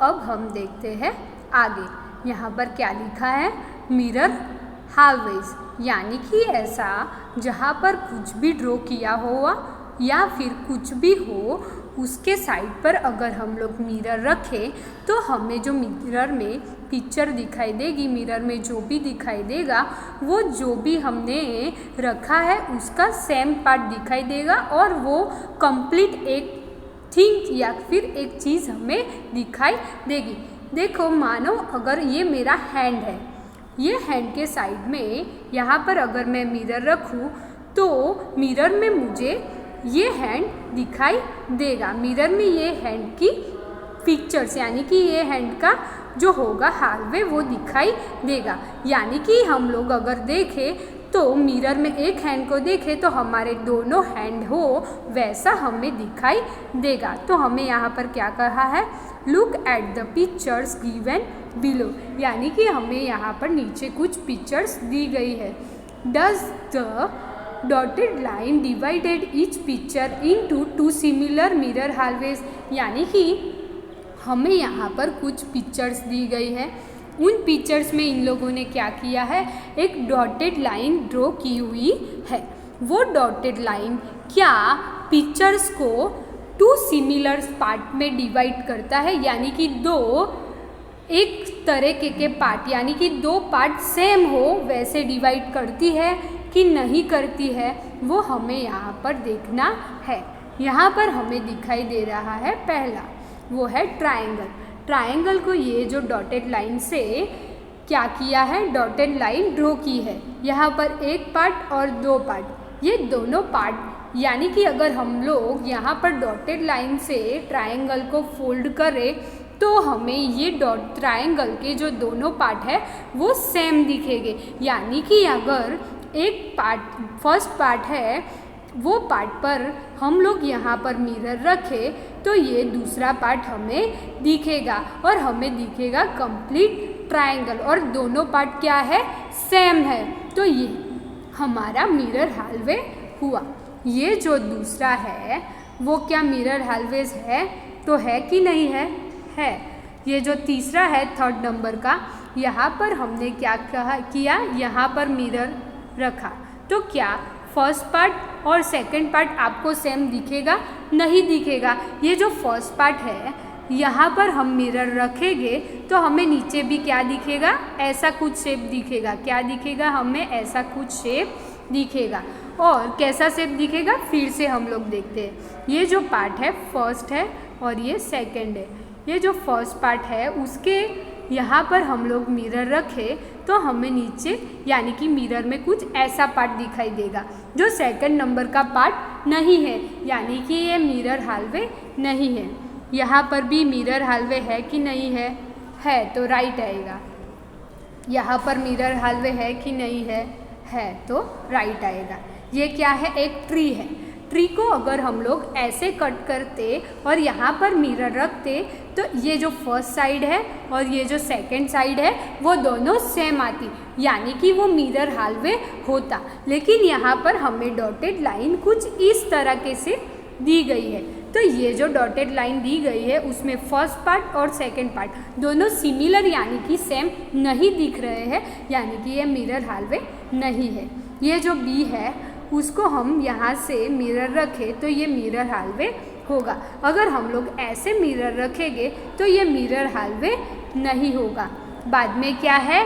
अब हम देखते हैं आगे। यहाँ पर क्या लिखा है, मिरर हालवेज, यानी कि ऐसा जहाँ पर कुछ भी ड्रॉ किया हुआ या फिर कुछ भी हो उसके साइड पर अगर हम लोग मिरर रखें तो हमें जो मिरर में पिक्चर दिखाई देगी, मिरर में जो भी दिखाई देगा वो जो भी हमने रखा है उसका सेम पार्ट दिखाई देगा और वो कंप्लीट एक थिंग या फिर एक चीज़ हमें दिखाई देगी। देखो, मानो अगर ये मेरा हैंड है, ये हैंड के साइड में यहाँ पर अगर मैं मिरर रखूँ तो मिरर में मुझे ये हैंड दिखाई देगा। मिरर में ये हैंड की पिक्चर्स यानी कि ये हैंड का जो होगा हालवे वो दिखाई देगा। यानी कि हम लोग अगर देखें तो मिरर में एक हैंड को देखें तो हमारे दोनों हैंड हो वैसा हमें दिखाई देगा। तो हमें यहाँ पर क्या कहा है, look at the pictures given below, यानी कि हमें यहाँ पर नीचे कुछ पिक्चर्स दी गई है। Does the dotted line divided each picture into two similar mirror halves, यानी कि हमें यहाँ पर कुछ पिक्चर्स दी गई है। उन पिक्चर्स में इन लोगों ने क्या किया है, एक डॉटेड लाइन ड्रॉ की हुई है। वो डॉटेड लाइन क्या पिक्चर्स को टू सिमिलर पार्ट में डिवाइड करता है, यानी कि दो एक तरह के पार्ट यानी कि दो पार्ट सेम हो वैसे डिवाइड करती है कि नहीं करती है, वो हमें यहाँ पर देखना है। यहाँ पर हमें दिखाई दे रहा है पहला, वो है ट्रायंगल। ट्रायंगल को ये जो डॉटेड लाइन से क्या किया है, डॉटेड लाइन ड्रॉ की है। यहाँ पर एक पार्ट और दो पार्ट, ये दोनों पार्ट यानी कि अगर हम लोग यहाँ पर डॉटेड लाइन से ट्रायंगल को फोल्ड करें तो हमें ये ट्रायंगल के जो दोनों पार्ट है वो सेम दिखेंगे। यानी कि अगर एक पार्ट फर्स्ट पार्ट है वो पार्ट पर हम लोग यहाँ पर मिरर रखें तो ये दूसरा पार्ट हमें दिखेगा और हमें दिखेगा कंप्लीट ट्रायंगल और दोनों पार्ट क्या है, सेम है। तो ये हमारा मिरर हालवे हुआ। ये जो दूसरा है वो क्या मिरर हालवेज है, तो है कि नहीं है, है। ये जो तीसरा है थर्ड नंबर का, यहाँ पर हमने क्या किया, यहाँ पर मिरर रखा तो क्या फर्स्ट पार्ट और सेकंड पार्ट आपको सेम दिखेगा, नहीं दिखेगा। ये जो फर्स्ट पार्ट है यहाँ पर हम मिरर रखेंगे तो हमें नीचे भी क्या दिखेगा, ऐसा कुछ शेप दिखेगा। क्या दिखेगा, हमें ऐसा कुछ शेप दिखेगा। और कैसा शेप दिखेगा, फिर से हम लोग देखते हैं। ये जो पार्ट है फर्स्ट है और ये सेकंड है। ये जो फर्स्ट पार्ट है उसके यहाँ पर हम लोग मिरर रखें तो हमें नीचे यानी कि मिरर में कुछ ऐसा पार्ट दिखाई देगा जो सेकंड नंबर का पार्ट नहीं है, यानी कि ये मिरर हालवे नहीं है। यहाँ पर भी मिरर हालवे है कि नहीं है, है तो राइट आएगा। यहाँ पर मिरर हालवे है कि नहीं है तो राइट आएगा। ये क्या है, एक ट्री है। ट्री को अगर हम लोग ऐसे कट करते और यहाँ पर मिरर रखते तो ये जो फर्स्ट साइड है और ये जो सेकंड साइड है वो दोनों सेम आती, यानी कि वो मिरर हालवे होता। लेकिन यहाँ पर हमें डॉटेड लाइन कुछ इस तरह के से दी गई है। तो ये जो डॉटेड लाइन दी गई है उसमें फर्स्ट पार्ट और सेकंड पार्ट दोनों सिमिलर यानी कि सेम नहीं दिख रहे हैं, यानी कि ये मिरर हालवे नहीं है। ये जो बी है उसको हम यहाँ से मिरर रखें तो ये मिरर हालवे होगा। अगर हम लोग ऐसे मिरर रखेंगे तो ये मिरर हालवे नहीं होगा। बाद में क्या है,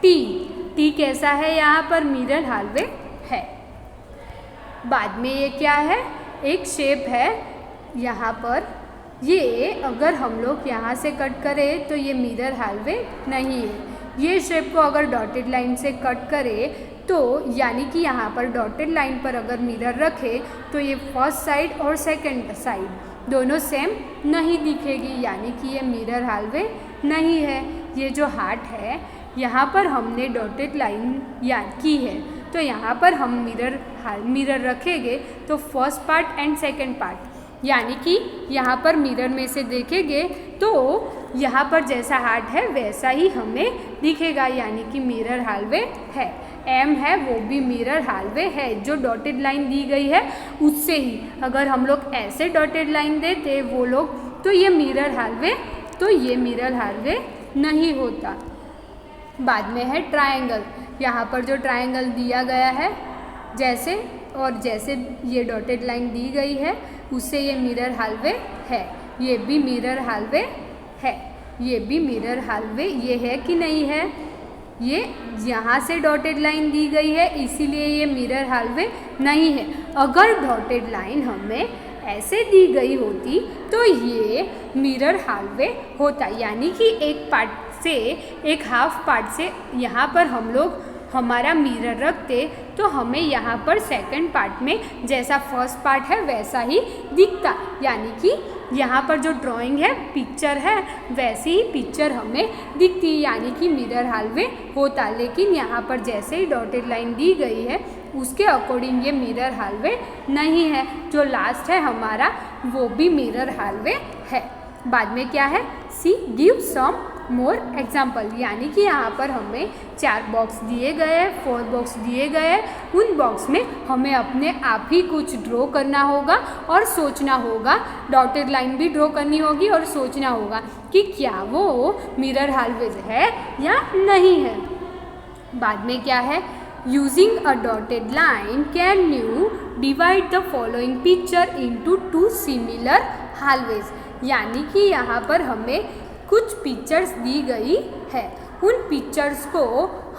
टी। टी कैसा है, यहाँ पर मिरर हालवे है। बाद में ये क्या है, एक शेप है यहाँ पर, ये अगर हम लोग यहाँ से कट करें तो ये मिरर हालवे नहीं है। ये शेप को अगर डॉटेड लाइन से कट करें तो यानी कि यहाँ पर डॉटेड लाइन पर अगर मिरर रखे तो ये फर्स्ट साइड और सेकंड साइड दोनों सेम नहीं दिखेगी, यानी कि ये मिरर हालवे नहीं है। ये जो हार्ट है यहाँ पर हमने डॉटेड लाइन याद की है तो यहाँ पर हम मिरर रखेंगे तो first part and second part, यानी कि यहाँ पर मिरर में से देखेंगे तो यहाँ पर जैसा हार्ट है वैसा ही हमें दिखेगा, यानी कि मिरर हालवे है। एम है वो भी मिरर हालवे है, जो डॉटेड लाइन दी गई है उससे ही। अगर हम लोग ऐसे डॉटेड लाइन देते वो लोग तो ये मिरर हालवे तो ये मिरर हालवे नहीं होता। बाद में है ट्रायंगल। यहाँ पर जो ट्रायंगल दिया गया है जैसे ये डॉटेड लाइन दी गई है उससे ये मिरर हालवे है, ये भी मिरर हालवे है, ये भी मिरर हालवे ये है कि नहीं है। ये यहाँ से डॉटेड लाइन दी गई है इसीलिए ये मिरर हालवे नहीं है। अगर डॉटेड लाइन हमें ऐसे दी गई होती तो ये मिरर हालवे होता, यानी कि एक पार्ट से एक हाफ पार्ट से यहाँ पर हम लोग हमारा मिरर रखते तो हमें यहाँ पर सेकंड पार्ट में जैसा फर्स्ट पार्ट है वैसा ही दिखता, यानी कि यहाँ पर जो ड्राइंग है पिक्चर है वैसी ही पिक्चर हमें दिखती, यानी कि मिरर हालवे होता। लेकिन यहाँ पर जैसे ही डॉटेड लाइन दी गई है उसके अकॉर्डिंग ये मिरर हालवे नहीं है। जो लास्ट है हमारा वो भी मिरर हालवे है। बाद में क्या है, सी गिव सम मोर एग्जाम्पल, यानी कि यहाँ पर हमें 4 बॉक्स दिए गए, 4 बॉक्स दिए गए। उन बॉक्स में हमें अपने आप ही कुछ ड्रॉ करना होगा और सोचना होगा, डॉटेड लाइन भी ड्रॉ करनी होगी और सोचना होगा कि क्या वो मिरर हालवेज है या नहीं है। बाद में क्या है, using a dotted line can you divide the following picture into 2 similar halves, यानी कि यहाँ पर हमें कुछ पिक्चर्स दी गई है। उन पिक्चर्स को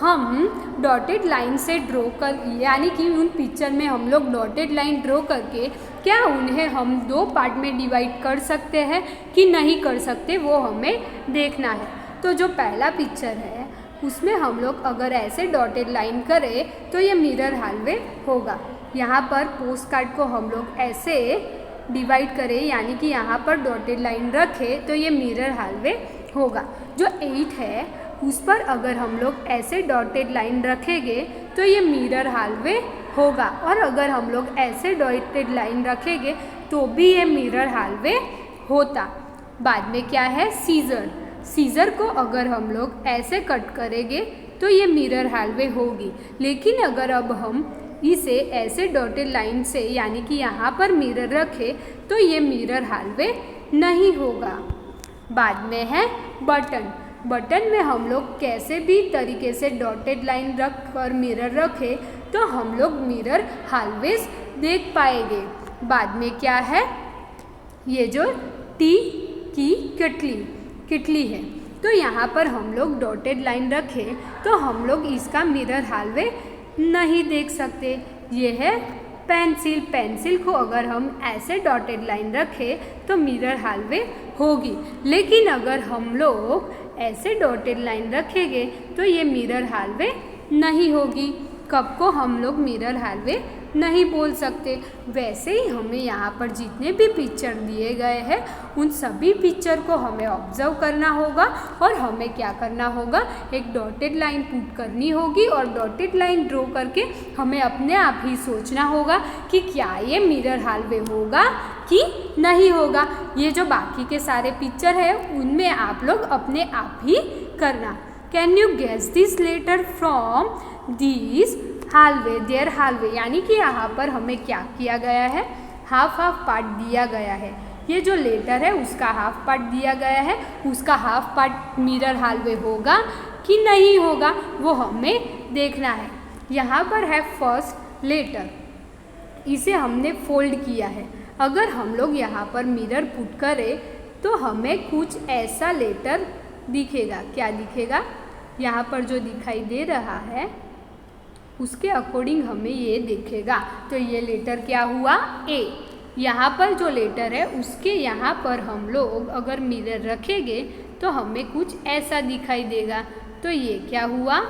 हम डॉटेड लाइन से ड्रॉ कर, यानी कि उन पिक्चर में हम लोग डॉटेड लाइन ड्रॉ करके क्या उन्हें हम 2 पार्ट में डिवाइड कर सकते हैं कि नहीं कर सकते, वो हमें देखना है। तो जो पहला पिक्चर है उसमें हम लोग अगर ऐसे डॉटेड लाइन करें तो ये मिरर हालवे होगा। यहाँ पर पोस्ट कार्ड को हम लोग ऐसे डिवाइड करें, यानी कि यहाँ पर डॉटेड लाइन रखें तो ये मिरर हालवे होगा। जो 8 है उस पर अगर हम लोग ऐसे डॉटेड लाइन रखेंगे तो ये मिरर हालवे होगा, और अगर हम लोग ऐसे डॉटेड लाइन रखेंगे तो भी ये मिरर हालवे होता। बाद में क्या है, सीजर। सीजर को अगर हम लोग ऐसे कट करेंगे तो ये मिरर हालवे होगी, लेकिन अगर अब हम इसे ऐसे डॉटेड लाइन से, यानी कि यहाँ पर मिरर रखें तो ये मिरर हालवे नहीं होगा। बाद में है बटन। बटन में हम लोग कैसे भी तरीके से डॉटेड लाइन रख कर मिरर रखें तो हम लोग मिरर हालवेज देख पाएंगे। बाद में क्या है, ये जो टी की किटली है तो यहाँ पर हम लोग डॉटेड लाइन रखें तो हम लोग इसका मिरर हालवे नहीं देख सकते। ये है पेंसिल। पेंसिल को अगर हम ऐसे डॉटेड लाइन रखें तो मिरर हालवे होगी, लेकिन अगर हम लोग ऐसे डॉटेड लाइन रखेंगे तो ये मिरर हालवे नहीं होगी। कप को हम लोग मिरर हालवे नहीं बोल सकते। वैसे ही हमें यहाँ पर जितने भी पिक्चर दिए गए हैं उन सभी पिक्चर को हमें ऑब्जर्व करना होगा और हमें क्या करना होगा, एक डॉटेड लाइन पुट करनी होगी और डॉटेड लाइन ड्रॉ करके हमें अपने आप ही सोचना होगा कि क्या ये मिरर हालवे होगा कि नहीं होगा। ये जो बाकी के सारे पिक्चर है उनमें आप लोग अपने आप ही करना। Can you guess this letter from this half their half, यानी कि यहाँ पर हमें क्या किया गया है, हाफ पार्ट दिया गया है। ये जो लेटर है उसका हाफ पार्ट दिया गया है, उसका हाफ पार्ट मिरर हालवे होगा कि नहीं होगा वो हमें देखना है। यहाँ पर है फर्स्ट लेटर, इसे हमने फोल्ड किया है। अगर हम लोग यहाँ पर मिरर पुट करें तो हमें कुछ ऐसा लेटर दिखेगा। क्या दिखेगा, यहाँ पर जो दिखाई दे रहा है उसके अकॉर्डिंग हमें ये दिखेगा। तो ये लेटर क्या हुआ, ए। यहाँ पर जो लेटर है उसके यहाँ पर हम लोग अगर मिरर रखेंगे तो हमें कुछ ऐसा दिखाई देगा। तो ये क्या हुआ,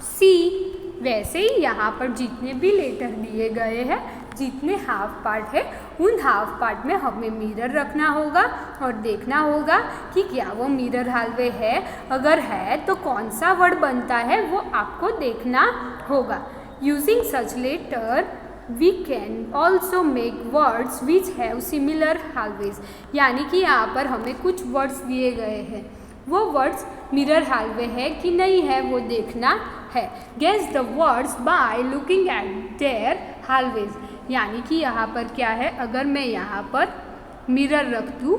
सी। वैसे ही यहाँ पर जितने भी लेटर दिए गए हैं, जितने हाफ पार्ट है उन हाफ पार्ट में हमें मिरर रखना होगा और देखना होगा कि क्या वो मिरर हालवे है। अगर है तो कौन सा वर्ड बनता है वो आपको देखना होगा। Using such letter we can also make words which have similar halves, यानी कि यहाँ पर हमें कुछ वर्ड्स दिए गए हैं, वो वर्ड्स मिरर हालवे है कि नहीं है वो देखना है। Guess the words by looking at their halves, यानी कि यहाँ पर क्या है, अगर मैं यहाँ पर मिरर रख दूँ,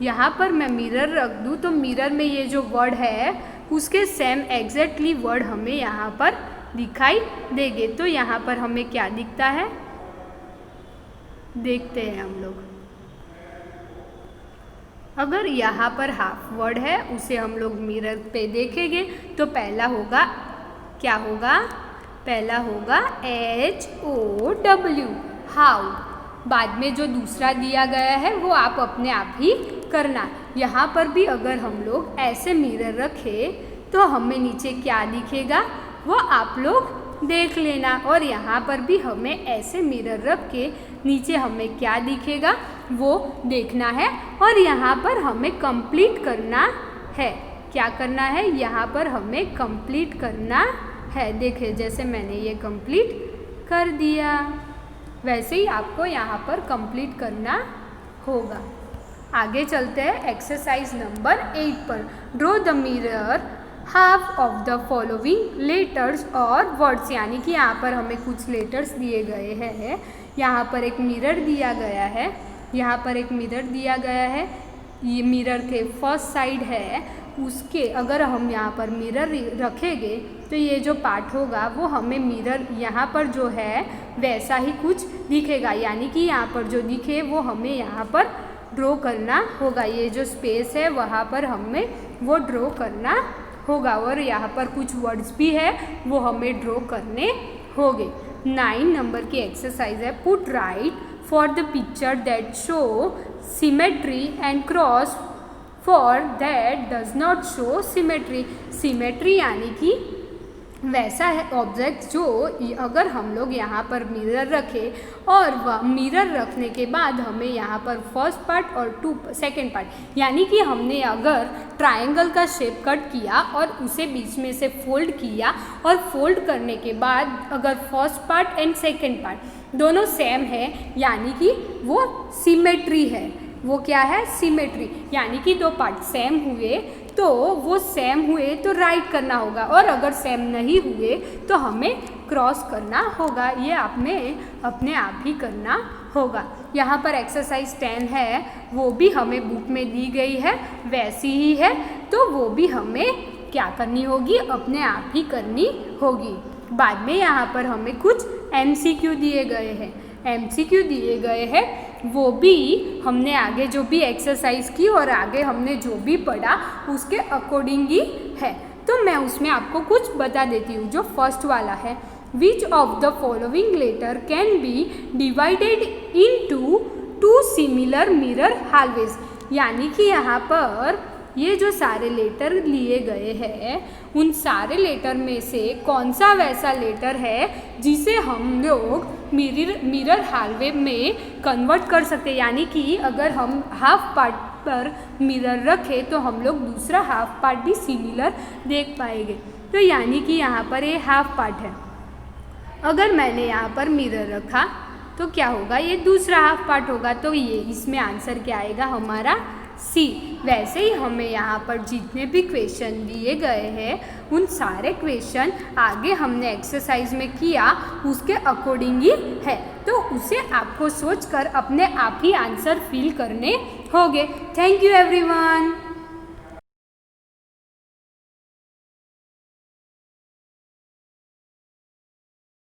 यहाँ पर मैं मिरर रख दूँ तो मिरर में ये जो वर्ड है उसके सेम एग्जैक्टली वर्ड हमें यहाँ पर दिखाई देंगे। तो यहाँ पर हमें क्या दिखता है, देखते हैं हम लोग। अगर यहाँ पर हाफ वर्ड है उसे हम लोग मिरर पे देखेंगे तो पहला होगा, क्या होगा, पहला होगा HOW, हाउ। बाद में जो दूसरा दिया गया है वो आप अपने आप ही करना। यहाँ पर भी अगर हम लोग ऐसे मिरर रखें तो हमें नीचे क्या दिखेगा वो आप लोग देख लेना। और यहाँ पर भी हमें ऐसे मिरर रख के नीचे हमें क्या दिखेगा वो देखना है। और यहाँ पर हमें कंप्लीट करना है, क्या करना है, यहाँ पर हमें कंप्लीट करना है। देखिए जैसे मैंने ये कंप्लीट कर दिया वैसे ही आपको यहाँ पर कंप्लीट करना होगा। आगे चलते हैं एक्सरसाइज नंबर 8 पर। Draw the mirror half of the following letters और वर्ड्स, यानी कि यहाँ पर हमें कुछ लेटर्स दिए गए हैं। यहाँ पर एक मिरर दिया गया है, यहाँ पर एक मिरर दिया गया है। ये मिरर के फर्स्ट साइड है, उसके अगर हम यहाँ पर मिरर रखेंगे तो ये जो पार्ट होगा वो हमें मिरर यहाँ पर जो है वैसा ही कुछ दिखेगा, यानी कि यहाँ पर जो दिखे वो हमें यहाँ पर ड्रॉ करना होगा। ये जो स्पेस है वहाँ पर हमें वो ड्रॉ करना होगा। और यहाँ पर कुछ वर्ड्स भी है वो हमें ड्रॉ करने होंगे। 9 नंबर की एक्सरसाइज है। Put right for the picture that show symmetry and cross for that does not show symmetry. Symmetry यानी कि वैसा है ऑब्जेक्ट जो अगर हम लोग यहाँ पर मिरर रखें और वह मिरर रखने के बाद हमें यहाँ पर फर्स्ट पार्ट और सेकेंड पार्ट, यानी कि हमने अगर ट्रायंगल का शेप कट किया और उसे बीच में से फोल्ड किया और फोल्ड करने के बाद अगर first part and second part दोनों सेम है यानी कि वो सिमेट्री है। वो क्या है, सिमेट्री, यानी कि दो पार्ट सेम हुए तो वो सेम हुए तो राइट करना होगा और अगर सेम नहीं हुए तो हमें क्रॉस करना होगा। ये आपने अपने आप ही करना होगा। यहाँ पर एक्सरसाइज 10 है, वो भी हमें बुक में दी गई है वैसी ही है, तो वो भी हमें क्या करनी होगी, अपने आप ही करनी होगी। बाद में यहाँ पर हमें कुछ MCQ दिए गए हैं। MCQ दिए गए हैं वो भी हमने आगे जो भी एक्सरसाइज की और आगे हमने जो भी पढ़ा उसके अकॉर्डिंग ही है, तो मैं उसमें आपको कुछ बता देती हूँ। जो फर्स्ट वाला है, which of the following letter can be divided into 2 similar mirror halves, यानी कि यहाँ पर ये जो सारे लेटर लिए गए हैं उन सारे लेटर में से कौन सा वैसा लेटर है जिसे हम लोग मिरर हाल्वे में कन्वर्ट कर सकते हैं, यानी कि अगर हम हाफ पार्ट पर मिरर रखें तो हम लोग दूसरा हाफ पार्ट भी सिमिलर देख पाएंगे। तो यानी कि यहाँ पर ये हाफ पार्ट है, अगर मैंने यहाँ पर मिरर रखा तो क्या होगा, ये दूसरा हाफ पार्ट होगा, तो ये इसमें आंसर क्या आएगा हमारा C। वैसे ही हमें यहाँ पर जितने भी क्वेश्चन दिए गए हैं उन सारे क्वेश्चन आगे हमने एक्सरसाइज में किया उसके अकॉर्डिंग ही है, तो उसे आपको सोचकर अपने आप ही आंसर फिल करने होंगे। Thank you everyone.